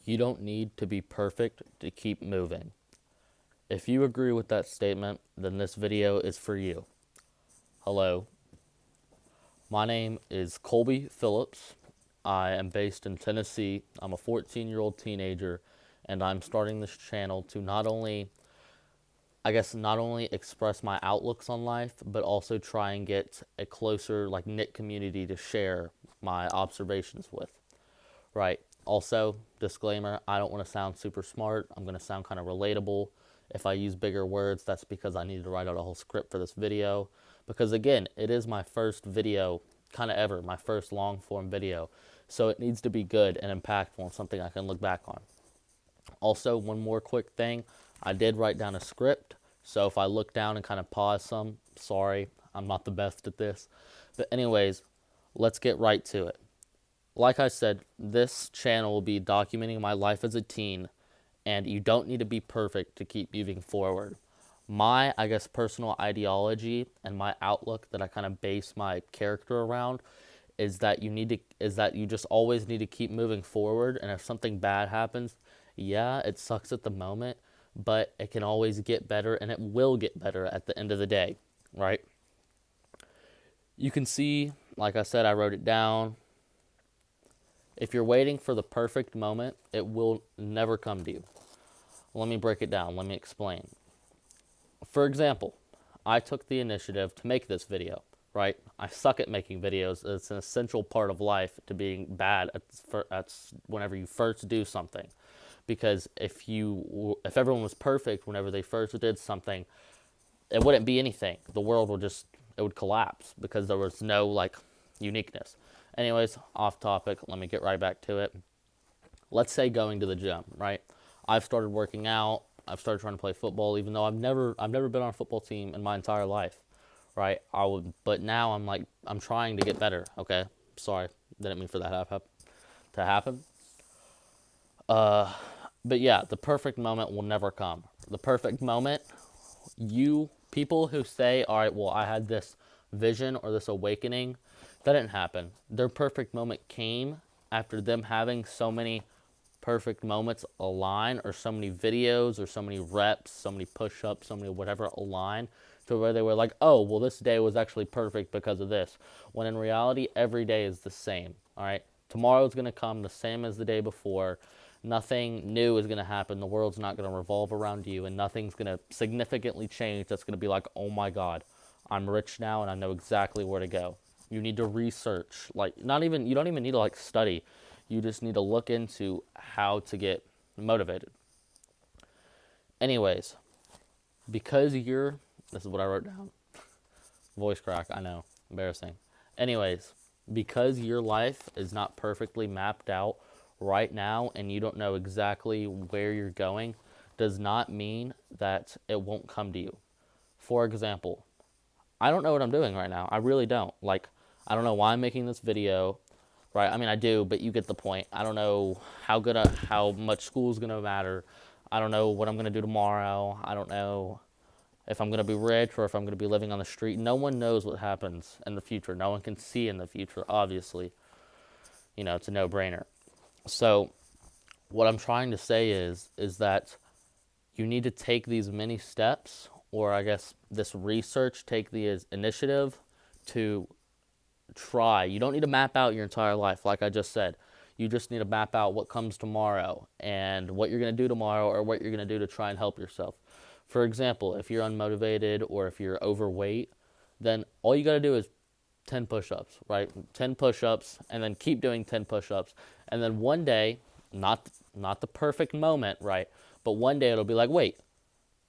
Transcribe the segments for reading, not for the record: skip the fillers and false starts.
You don't need to be perfect to keep moving. If you agree with that statement, then this video is for you. Hello, my name is Colby Phillips. I am based in Tennessee. I'm a 14-year-old teenager, and I'm starting this channel to not only express my outlooks on life, but also try and get a closer, knit community to share my observations with. Right. Also, disclaimer, I don't want to sound super smart. I'm going to sound kind of relatable. If I use bigger words, that's because I needed to write out a whole script for this video. Because again, it is my first video, kind of ever, my first long form video. So it needs to be good and impactful and something I can look back on. Also, one more quick thing. I did write down a script. So if I look down and kind of pause some, sorry, I'm not the best at this. But anyways, let's get right to it. Like I said, this channel will be documenting my life as a teen, and you don't need to be perfect to keep moving forward. My, personal ideology and my outlook that I kind of base my character around is that you just always need to keep moving forward, and if something bad happens, yeah, it sucks at the moment, but it can always get better, and it will get better at the end of the day, right? You can see, like I said, I wrote it down. If you're waiting for the perfect moment, it will never come to you. Let me break it down. Let me explain. For example, I took the initiative to make this video, right? I suck at making videos. It's an essential part of life to being bad at whenever you first do something. Because if everyone was perfect whenever they first did something, it wouldn't be anything. The world it would collapse because there was no uniqueness. Anyways, off topic, let me get right back to it. Let's say going to the gym, right? I've started working out. I've started trying to play football, even though I've never been on a football team in my entire life, right? But now I'm trying to get better. Okay, sorry, didn't mean for that to happen. But yeah, the perfect moment will never come. The perfect moment, people who say, all right, well, I had this vision or this awakening, that didn't happen. Their perfect moment came after them having so many perfect moments align, or so many videos, or so many reps, so many push-ups, so many whatever align to where they were like, oh, well, this day was actually perfect because of this. When in reality, every day is the same. All right, tomorrow's going to come the same as the day before. Nothing new is going to happen. The world's not going to revolve around you, and nothing's going to significantly change that's going to be like, oh my God, I'm rich now and I know exactly where to go. You need to research. You don't even need to study. You just need to look into how to get motivated. Anyways, this is what I wrote down. Voice crack, I know, embarrassing. Anyways, because your life is not perfectly mapped out right now and you don't know exactly where you're going, does not mean that it won't come to you. For example, I don't know what I'm doing right now. I really don't. I don't know why I'm making this video, right? I mean, I do, but you get the point. I don't know how much school's going to matter. I don't know what I'm going to do tomorrow. I don't know if I'm going to be rich or if I'm going to be living on the street. No one knows what happens in the future. No one can see in the future, obviously. It's a no-brainer. So what I'm trying to say is that you need to take these many steps, or this research, take the initiative to try. You don't need to map out your entire life, like I just said. You just need to map out what comes tomorrow and what you're going to do tomorrow, or what you're going to do to try and help yourself. For example, if you're unmotivated or if you're overweight, then all you got to do is 10 push-ups, right? 10 push-ups, and then keep doing 10 push-ups. And then one day, not the perfect moment, right? But one day it'll be like, wait,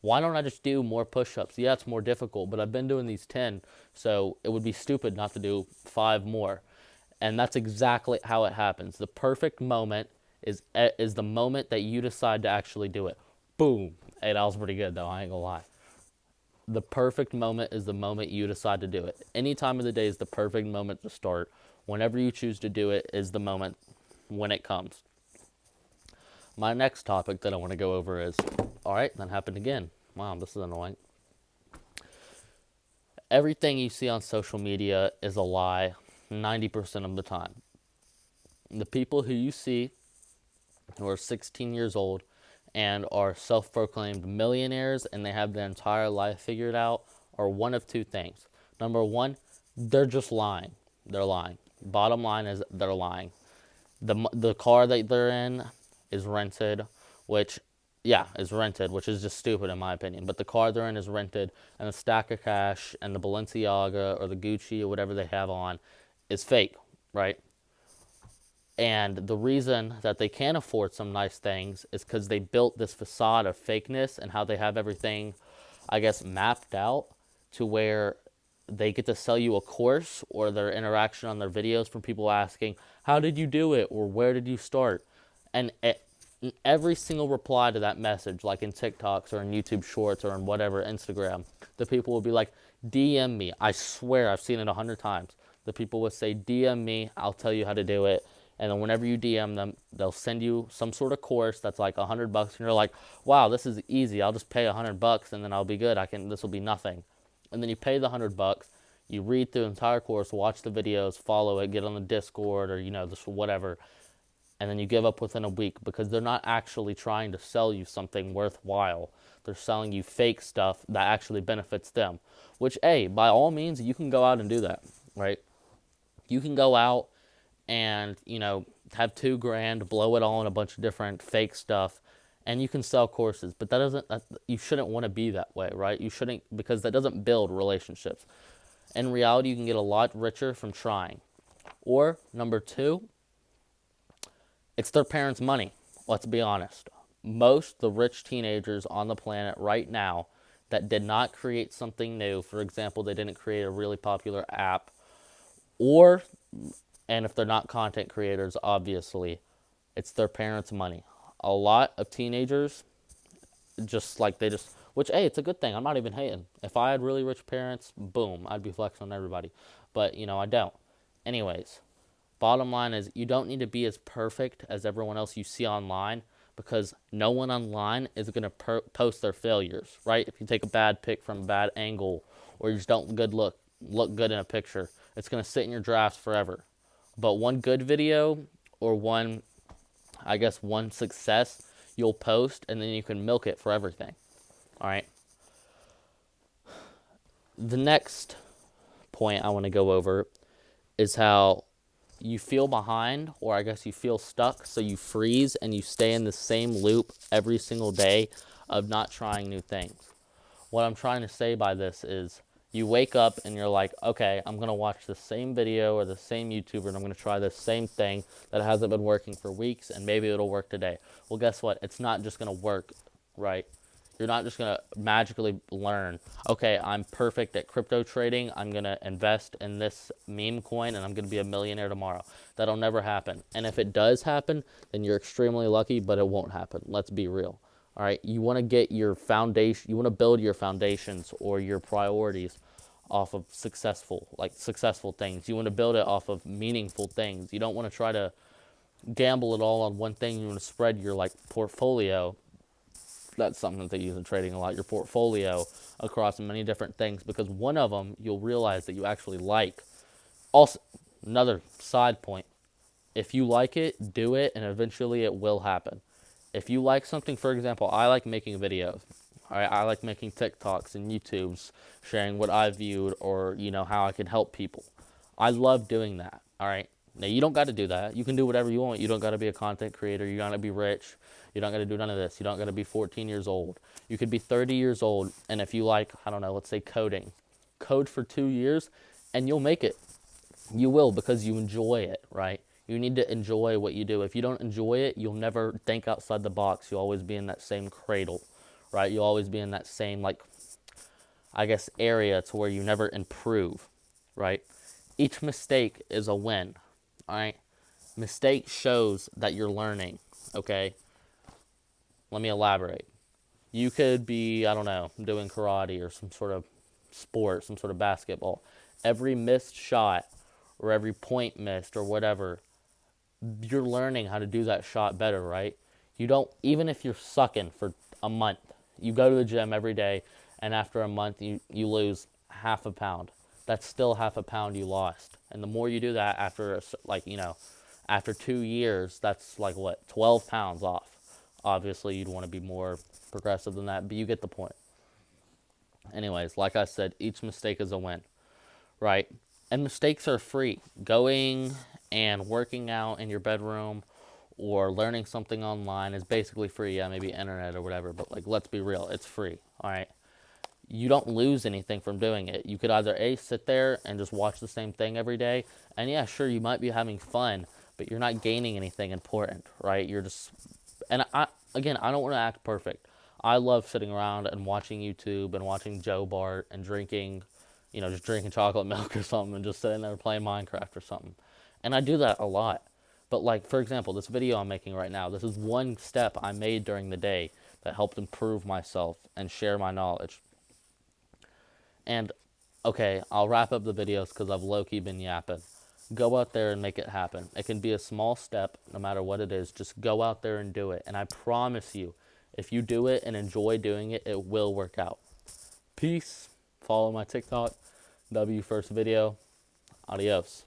why don't I just do more push-ups? Yeah, it's more difficult, but I've been doing these 10, so it would be stupid not to do 5 more. And that's exactly how it happens. The perfect moment is the moment that you decide to actually do it. Boom. Hey, that was pretty good, though. I ain't gonna lie. The perfect moment is the moment you decide to do it. Any time of the day is the perfect moment to start. Whenever you choose to do it is the moment when it comes. My next topic that I want to go over is, all right, that happened again. Wow, this is annoying. Everything you see on social media is a lie 90% of the time. The people who you see who are 16 years old and are self proclaimed millionaires and they have their entire life figured out are one of two things. Number one, they're just lying. They're lying. Bottom line is they're lying. The car that they're in is rented, which is rented, which is just stupid in my opinion. But the car they're in is rented, and the stack of cash and the Balenciaga or the Gucci or whatever they have on is fake, right? And the reason that they can afford some nice things is because they built this facade of fakeness and how they have everything, I guess, mapped out to where they get to sell you a course or their interaction on their videos from people asking, how did you do it? Or where did you start? And every single reply to that message, like in TikToks or in YouTube Shorts or in whatever, Instagram, the people will be like, DM me. I swear I've seen it 100 times. The people would say, DM me, I'll tell you how to do it. And then whenever you DM them, they'll send you some sort of course that's like $100, and you're like, wow, this is easy. I'll just pay $100 and then I'll be good. This will be nothing. And then you pay the $100, you read through the entire course, watch the videos, follow it, get on the Discord or just whatever, and then you give up within a week because they're not actually trying to sell you something worthwhile. They're selling you fake stuff that actually benefits them. Which, hey, by all means, you can go out and do that, right? You can go out and, have 2 grand, blow it all in a bunch of different fake stuff, and you can sell courses. But you shouldn't want to be that way, right? You shouldn't, because that doesn't build relationships. In reality, you can get a lot richer from trying. Or, number two, it's their parents' money. Let's be honest. Most the rich teenagers on the planet right now that did not create something new, for example, they didn't create a really popular app, or, and if they're not content creators, obviously, it's their parents' money. A lot of teenagers which, hey, it's a good thing. I'm not even hating. If I had really rich parents, boom, I'd be flexing on everybody. But, I don't. Anyways, bottom line is you don't need to be as perfect as everyone else you see online, because no one online is going to post their failures, right? If you take a bad pic from a bad angle, or you just don't look good in a picture, it's going to sit in your drafts forever. But one good video, or one success, you'll post, and then you can milk it for everything. All right. The next point I want to go over is how you feel behind, or I guess you feel stuck, so you freeze and you stay in the same loop every single day of not trying new things. What I'm trying to say by this is you wake up and you're like, okay, I'm going to watch the same video or the same YouTuber, and I'm going to try the same thing that hasn't been working for weeks, and maybe it'll work today. Well, guess what? It's not just going to work, right? You're not just going to magically learn, okay, I'm perfect at crypto trading. I'm going to invest in this meme coin and I'm going to be a millionaire tomorrow. That'll never happen. And if it does happen, then you're extremely lucky, but it won't happen. Let's be real. All right, you want to get your foundation, you want to build your foundations or your priorities off of successful things. You want to build it off of meaningful things. You don't want to try to gamble it all on one thing. You want to spread your portfolio. That's something that they use in trading a lot, your portfolio across many different things, because one of them you'll realize that you actually like. Also, another side point, if you like it, do it, and eventually it will happen. If you like something, for example, I like making videos. All right, I like making TikToks and YouTubes, sharing what I viewed, or how I can help people. I love doing that. All right. Now you don't got to do that. You can do whatever you want. You don't got to be a content creator. You got to be rich. You don't got to do none of this. You don't got to be 14 years old. You could be 30 years old, and if you like, I don't know, let's say coding, code for 2 years, and you'll make it. You will, because you enjoy it, right? You need to enjoy what you do. If you don't enjoy it, you'll never think outside the box. You'll always be in that same cradle, right? You'll always be in that same, area to where you never improve, right? Each mistake is a win, all right? Mistake shows that you're learning, okay? Let me elaborate. You could be, I don't know, doing karate or some sort of sport, some sort of basketball. Every missed shot or every point missed or whatever, you're learning how to do that shot better, right? You don't, even if you're sucking for a month, you go to the gym every day, and after a month you lose half a pound. That's still half a pound you lost. And the more you do that after After 2 years, that's like what, 12 pounds off. Obviously, you'd want to be more progressive than that, but you get the point. Anyways, like I said, each mistake is a win, right? And mistakes are free. Going and working out in your bedroom or learning something online is basically free. Yeah, maybe internet or whatever, but like, let's be real, it's free, all right? You don't lose anything from doing it. You could either A, sit there and just watch the same thing every day, and yeah, sure, you might be having fun, but you're not gaining anything important, right? You're just, and again, I don't want to act perfect. I love sitting around and watching YouTube and watching Joe Bart and drinking, just drinking chocolate milk or something and just sitting there playing Minecraft or something. And I do that a lot. But like, for example, this video I'm making right now, this is one step I made during the day that helped improve myself and share my knowledge. And okay, I'll wrap up the videos because I've low-key been yapping. Go out there and make it happen. It can be a small step, no matter what it is. Just go out there and do it. And I promise you, if you do it and enjoy doing it, it will work out. Peace. Follow my TikTok. W first video. Adios.